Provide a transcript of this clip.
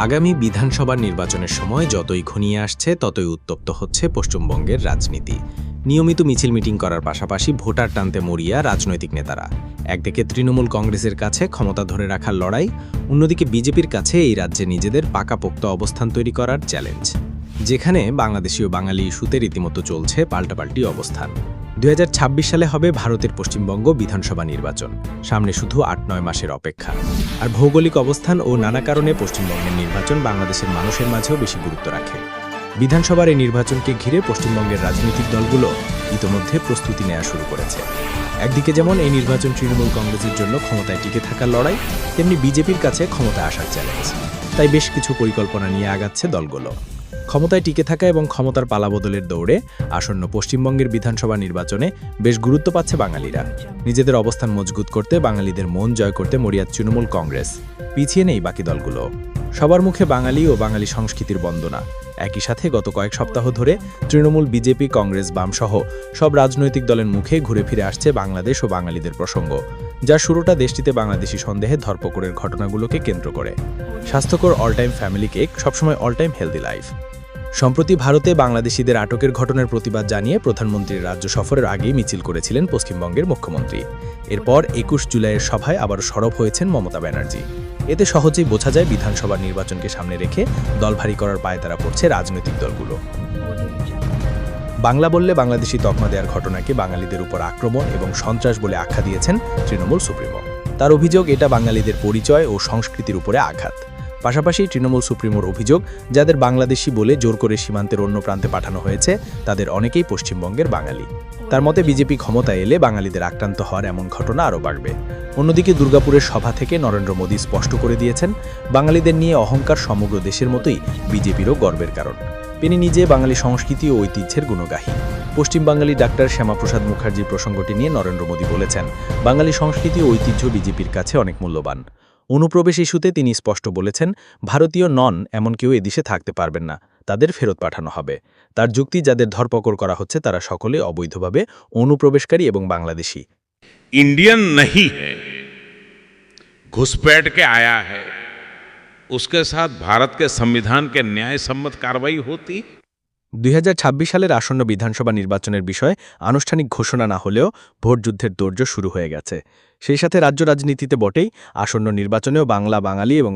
আগামী বিধানসভা নির্বাচনের সময় যতই ঘনিয়ে আসছে ততই উত্তপ্ত হচ্ছে পশ্চিমবঙ্গের রাজনীতি। নিয়মিত মিছিল মিটিং করার পাশাপাশি ভোটার টানতে মরিয়া রাজনৈতিক নেতারা। একদিকে তৃণমূল কংগ্রেসের কাছে ক্ষমতা ধরে রাখার লড়াই, অন্যদিকে বিজেপির কাছে এই রাজ্যে নিজেদের পাকাপোক্ত অবস্থান তৈরি করার চ্যালেঞ্জ। যেখানে বাংলাদেশি ও বাঙালি ইস্যুতে রীতিমতো চলছে পাল্টাপাল্টি অবস্থান। 2026 সালে হবে ভারতের পশ্চিমবঙ্গ বিধানসভা নির্বাচন। সামনে শুধু 8-9 মাসের অপেক্ষা। আর ভৌগোলিক অবস্থান ও নানা কারণে পশ্চিমবঙ্গের নির্বাচন বাংলাদেশের মানুষের মাঝেও বেশি গুরুত্ব রাখে। বিধানসভার এই নির্বাচনকে ঘিরে পশ্চিমবঙ্গের রাজনৈতিক দলগুলো ইতোমধ্যে প্রস্তুতি নেওয়া শুরু করেছে। একদিকে যেমন এই নির্বাচন তৃণমূল কংগ্রেসের জন্য ক্ষমতায় টিকে থাকার লড়াই, তেমনি বিজেপির কাছে ক্ষমতায় আসার চ্যালেঞ্জ। তাই বেশ কিছু পরিকল্পনা নিয়ে আগাচ্ছে দলগুলো। ক্ষমতায় টিকে থাকা এবং ক্ষমতার পালাবদলের দৌড়ে আসন্ন পশ্চিমবঙ্গের বিধানসভা নির্বাচনে বেশ গুরুত্ব পাচ্ছে বাঙালিরা। নিজেদের অবস্থান মজবুত করতে, বাঙালিদের মন জয় করতে মরিয়া তৃণমূল কংগ্রেস। পিছিয়ে নেই বাকি দলগুলো। সবার মুখে বাঙালি ও বাঙালি সংস্কৃতির বন্দনা। একই সাথে গত কয়েক সপ্তাহ ধরে তৃণমূল, বিজেপি, কংগ্রেস, বামসহ সব রাজনৈতিক দলের মুখে ঘুরে ফিরে আসছে বাংলাদেশ ও বাঙালিদের প্রসঙ্গ, যার শুরুটা দেশটিতে বাংলাদেশি সন্দেহে ধরপকড়ের ঘটনাগুলোকে কেন্দ্র করে। স্বাস্থ্যকর অল টাইম ফ্যামিলি কেক, সবসময় অল টাইম হেলদি লাইফ। সম্প্রতি ভারতে বাংলাদেশিদের আটকের ঘটনার প্রতিবাদ জানিয়ে প্রধানমন্ত্রীর রাজ্য সফরের আগেই মিছিল করেছিলেন পশ্চিমবঙ্গের মুখ্যমন্ত্রী। এরপর 21 জুলাইয়ের সভায় আবারও সরব হয়েছেন মমতা ব্যানার্জি। এতে সহজেই বোঝা যায় বিধানসভা নির্বাচনকে সামনে রেখে দল ভারী করার পায়তারা পড়ছে রাজনৈতিক দলগুলো। বাংলা বললে বাংলাদেশি তকমা দেওয়ার ঘটনাকে বাঙালিদের উপর আক্রমণ এবং সন্ত্রাস বলে আখ্যা দিয়েছেন তৃণমূল সুপ্রিমো। তার অভিযোগ, এটা বাঙালিদের পরিচয় ও সংস্কৃতির উপরে আঘাত। পাশাপাশি তৃণমূল সুপ্রিমোর অভিযোগ, যাদের বাংলাদেশি বলে জোর করে সীমান্তের অন্য প্রান্তে পাঠানো হয়েছে তাদের অনেকেই পশ্চিমবঙ্গের বাঙালি। তার মতে বিজেপি ক্ষমতায় এলে বাঙালিদের আক্রান্ত হওয়ার এমন ঘটনা আরও বাড়বে। অন্যদিকে দুর্গাপুরের সভা থেকে নরেন্দ্র মোদী স্পষ্ট করে দিয়েছেন, বাঙালিদের নিয়ে অহংকার সমগ্র দেশের মতোই বিজেপিরও গর্বের কারণ। তিনি নিজে বাঙালি সংস্কৃতি ও ঐতিহ্যের গুণগাহী। পশ্চিম বাঙালি ডাক্তার শ্যামাপ্রসাদ মুখার্জির প্রসঙ্গটি নিয়ে নরেন্দ্র মোদী বলেছেন, বাঙালি সংস্কৃতি ও ঐতিহ্য বিজেপির কাছে অনেক মূল্যবান। অনুপ্রবেশ ইস্যুতে তিনি স্পষ্ট বলেছেন, ভারতীয় নন এমন কেউ এদেশে থাকতে পারবেন না, তাদের ফেরত পাঠানো হবে। তার যুক্তি, যাদের ধরপকড় করা হচ্ছে তারা সকলে অবৈধভাবে অনুপ্রবেশকারী এবং বাংলাদেশি। इंडियन नहीं है, घुसपैठ के आया है, उसके साथ भारत के संविधान के न्याय सम्मत कार्रवाई होती। 2026 সালের আসন্ন বিধানসভা নির্বাচনের বিষয়ে আনুষ্ঠানিক ঘোষণা না হলেও ভোটযুদ্ধের দৌড় শুরু হয়ে গেছে। সেই সাথে রাজ্য রাজনীতিতে বটেই আসন্ন নির্বাচনেও বাংলা, বাঙালি এবং